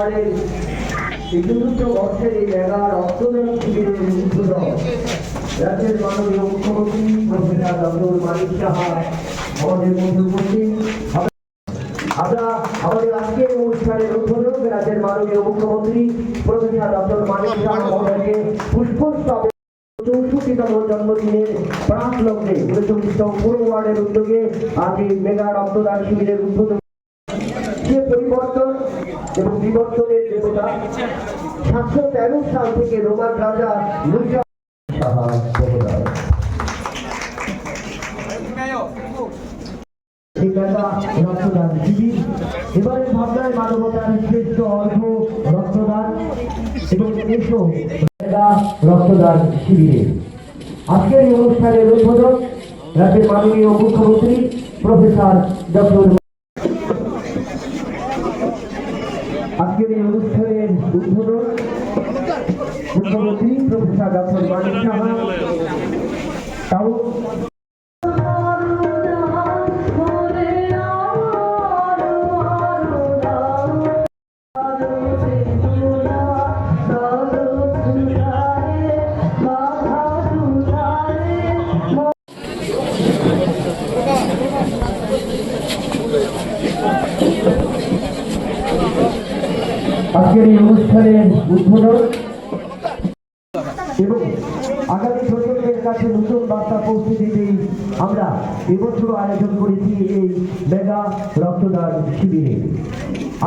এবারের এই চতুর্থ বর্ষের এই মেগা রক্তদান শিবিরের উদ্বোধন রাজ্যের মাননীয় মুখ্যমন্ত্রী প্রফেসর ডক্টর মানিক সাহা আমাদের মধ্যে উপস্থিত। আমরা আমাদের আজকের অনুষ্ঠানের উদ্বোধক রাজ্যের মাননীয় মুখ্যমন্ত্রী প্রফেসর ডক্টর মানিক সাহা মহোদয়কে পুষ্পস্তবক 64তম জন্মদিনের প্রাক লগ্নে 39তম পুরো ওয়ার্ডের উদ্যোগে আজ এই মেগা রক্তদান শিবিরের উদ্বোধন। যে পরিবর্তন এবং বিবর্তনের দেবতা 713 সাল থেকে রোমান রাজা সাহা মহোদয় রক্তদান শিবির এবারের ভাবনায় মানবতার শ্রেষ্ঠ অর্থ রক্তদান এবং এসো রক্তদান শিবিরে আজকের এই অনুষ্ঠানের উদ্বোধক রাজ্যের মাননীয় মুখ্যমন্ত্রী প্রফেসর ডক্টর আজকের এই অনুষ্ঠানের উদ্বোধক মুখ্যমন্ত্রী প্রফেসর ডক্টর মানিক সাহা তাও আজকের এই অনুষ্ঠানের উদ্বোধন এবং আগামী প্রজন্মের কাছে নতুন বার্তা পৌঁছে দিতেই আমরা এবছর আয়োজন করেছি এই মেগা রক্তদান শিবিরে।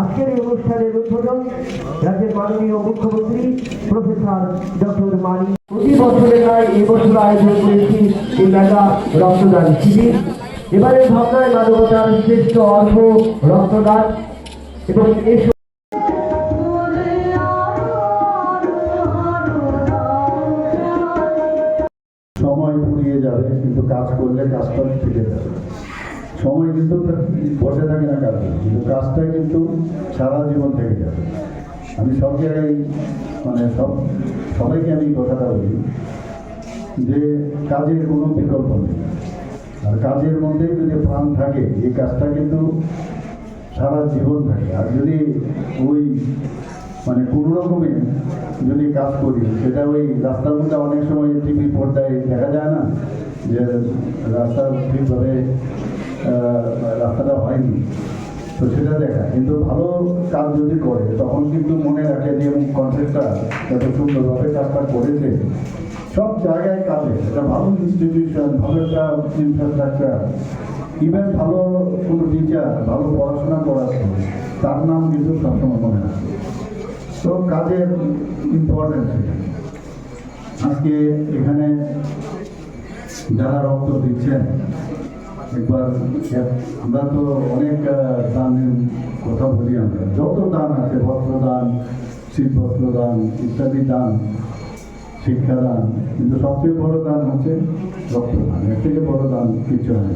আজকের এই অনুষ্ঠানের উদ্বোধন রাজ্যের মাননীয় মুখ্যমন্ত্রী প্রফেসর ডক্টর মানিক। প্রতি বছরের নয় এবছর আয়োজন করেছি এই মেগা রক্তদান শিবির এবারের ভাবনায় মানবতার শ্রেষ্ঠ অর্থ রক্তদান এবং এসব সময় ফুরিয়ে যাবে কিন্তু কাজ করলে কাজটা থেকে যাবে। সময় কিন্তু বসে থাকে না কাজে, কিন্তু কাজটা কিন্তু সারা জীবন থেকে যাবে। আমি সব জায়গায় মানে সবাইকে আমি কথাটা বলি যে কাজের কোনো বিকল্প নেই, আর কাজের মধ্যে যদি প্রাণ থাকে এই কাজটা কিন্তু সারা জীবন থাকে। আর যদি ওই মানে কোনো রকমে যদি কাজ করি সেটা ওই রাস্তার মধ্যে অনেক সময় টিভি পর্দায় দেখা যায় না যে রাস্তা ঠিকভাবে রাস্তাটা হয়নি, তো সেটা দেখা। কিন্তু ভালো কাজ যদি করে তখন কিন্তু মনে রাখে যে কন্ট্রাক্টটা এত সুন্দরভাবে কাজটা করেছে। সব জায়গায় কাজে একটা ভালো ইনস্টিটিউশন, ভালো একটা ইনফ্রাস্ট্রাকচার, ইভেন ভালো কোনো টিচার ভালো পড়াশোনা করাচ্ছে তার নাম কিন্তু সবসময় মনে রাখে। তো কাজের ইম্পর্টেন্স আজকে এখানে যারা রক্ত দিচ্ছেন একবার আমরা তো অনেক দানের কথা বলি, আমরা যত দান আছে বস্ত্রদান, শীত বস্ত্রদান ইত্যাদি দান, শিক্ষাদান, কিন্তু সবচেয়ে বড় দান হচ্ছে রক্তদান। এর থেকে বড় দান কিছু হয়।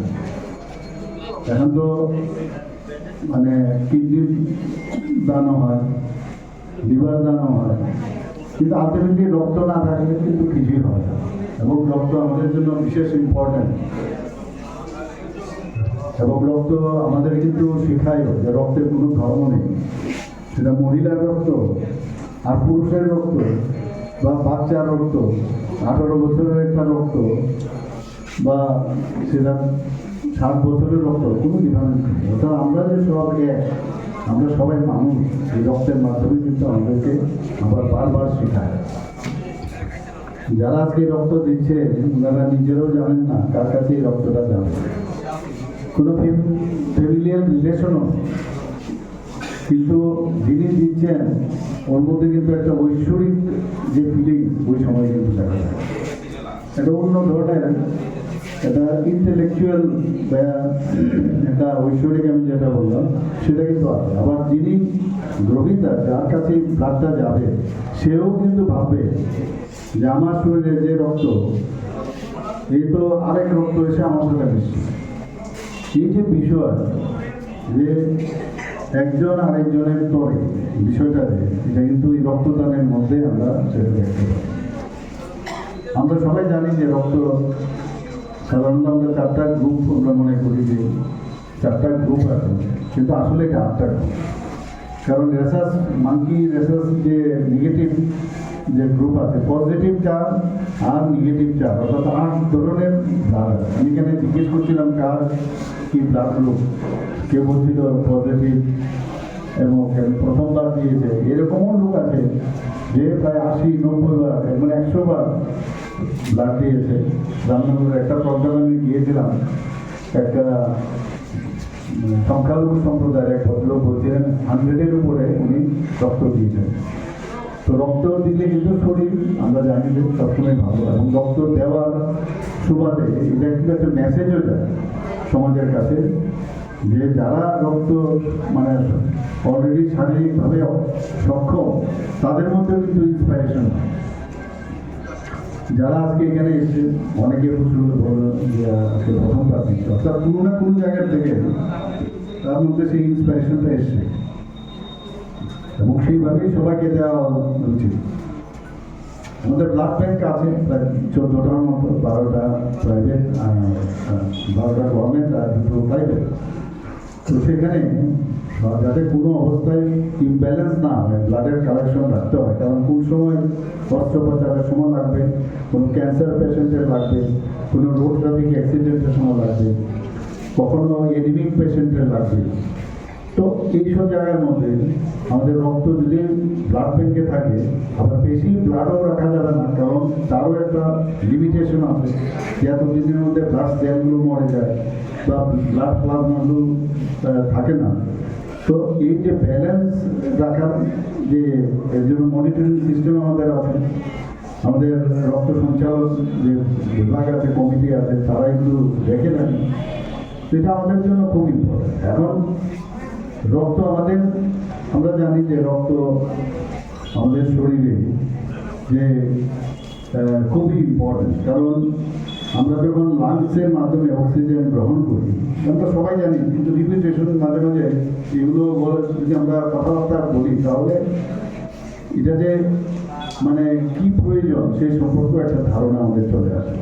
এখন তো মানে কিডনির দানও হয়, লিভার দানও হয়, কিন্তু আলটিমেটলি রক্ত না থাকলে কিন্তু কিছুই হয় না। এবং রক্ত আমাদের জন্য বিশেষ ইম্পর্টেন্ট। এবং রক্ত আমাদের কিন্তু শেখায় যে রক্তের কোনো ধর্ম নেই, সেটা মহিলার রক্ত আর পুরুষের রক্ত বা বাচ্চার রক্ত, 18 বছরের একটা রক্ত বা সেটা 60 বছরের রক্ত, কোনো ডিফারেন্স নেই। অর্থাৎ আমরা যে সব এক, আমরা সবাই মানুষ। এই রক্তের মাধ্যমে কিন্তু আমাদেরকে আবার বারবার শেখায়। যারা আজকে রক্ত দিচ্ছে ওনারা নিজেরাও জানেন না কার কাছে এই রক্তটা যাবে। কোনো ফ্যামিলিয়ার রিলেশনও, কিন্তু যিনি দিচ্ছেন ওর মধ্যে কিন্তু একটা ঐশ্বরিক যে ফিলিং ওই সময় কিন্তু দেখা যায়। এটা অন্য ধরনের একটা ইন্টেলেকচুয়াল একটা ঐশ্বরিক আমি যেটা বললাম সেটা কিন্তু আছে। আবার যিনি গ্রহিতা, যার কাছে ব্লাডটা যাবে, সেও কিন্তু ভাববে যে আমার শরীরে যে রক্ত, এই তো আরেক রক্ত এসে আমার সাথে মিশছে। এই যে বিষয় যে একজন আরেকজনের তরে বিষয়টা, এটা কিন্তু এই রক্তদানের মধ্যে আমরা সেটা দেখতে পাই। আমরা সবাই জানি যে রক্ত সাধারণত আমরা 4টা গ্রুপ আমরা মনে করি যে 4টা গ্রুপ আছে, কিন্তু আসলে এটা 8টা গ্রুপ। কারণ রেসাস মাঙ্কি রেসাস যে নেগেটিভ যে গ্রুপ আছে, পজিটিভ চার আর নেগেটিভ চার, অর্থাৎ 8 ধরনের ব্লাড আছে। আমি এখানে জিজ্ঞেস করছিলাম কার কি ব্লাড গ্রুপ, কেউ বলছিল পজিটিভ এবং প্রথমবার দিয়েছে। এরকমও লোক আছে যে প্রায় 80-90 বার মানে 100 বার ব্লাড দিয়েছে। রামনগরের একটা প্রোগ্রামে আমি গিয়েছিলাম, একটা সংখ্যালঘু সম্প্রদায়ের এক ভদ্রলোক বলছিলেন 100-এর উপরে উনি রক্ত দিয়েছেন। তো রক্ত দিলে কিন্তু শরীর আমরা জানি যে সবসময় ভালো, এবং রক্ত দেওয়ার সুবাদে এটা কিন্তু একটা মেসেজও যায় সমাজের কাছে যে যারা রক্ত মানে অলরেডি শারীরিকভাবে সক্ষম তাদের মধ্যেও কিন্তু ইন্সপাইরেশন হয়। যারা আজকে এখানে এসছে অনেকে প্রচুর প্রথমবার দিচ্ছে, অর্থাৎ কোনো না কোনো জায়গার থেকে তার মধ্যে সেই ইন্সপাইরেশনটা এসছে এবং সেইভাবেই সবাইকে দেওয়া উচিত। আমাদের ব্লাড ব্যাংক আছে প্রায় 14টার মতো, 12টা প্রাইভেট, 12টা গভর্নমেন্ট আর 2টো প্রাইভেট। তো সেখানে যাতে কোনো অবস্থায় ইমব্যালেন্স না হয় ব্লাডের কালেকশন রাখতে হয়, কারণ কোন সময় অস্ত্রোপচারের সময় লাগবে, কোনো ক্যান্সার পেশেন্টের লাগবে, কোনো রোড ট্রাফিক অ্যাক্সিডেন্টের সময় লাগবে, কখনো এনিমিক পেশেন্টের লাগবে। তো এইসব জায়গার মধ্যে আমাদের রক্ত যদি ব্লাড ব্যাংকে থাকে, আবার বেশি ব্লাডও রাখা যাবে না, কারণ তারও একটা লিমিটেশন আছে যে এতদিনের মধ্যে ব্লাড সেলগুলো মরে যায় বা ব্লাড প্লাজমাগুলো থাকে না। তো এই যে ব্যালেন্স রাখার যে এর জন্য মনিটরিং সিস্টেম আমাদের আছে, আমাদের রক্ত সঞ্চালক যে বিভাগ আছে, কমিটি আছে, তারা কিন্তু দেখে রাখে। সেটা আমাদের জন্য খুব ইম্পর্টেন্ট। এখন রক্ত আমাদের, আমরা জানি যে রক্ত আমাদের শরীরে যে খুবই ইম্পর্টেন্ট, কারণ আমরা যখন লাংসের মাধ্যমে অক্সিজেন গ্রহণ করি, আমরা সবাই জানি, কিন্তু রিপিটেশন মাঝে মাঝে এগুলো যদি আমরা কথাবার্তা বলি তাহলে এটা যে মানে কি প্রয়োজন সেই সম্পর্কে একটা ধারণা আমাদের চলে আসে।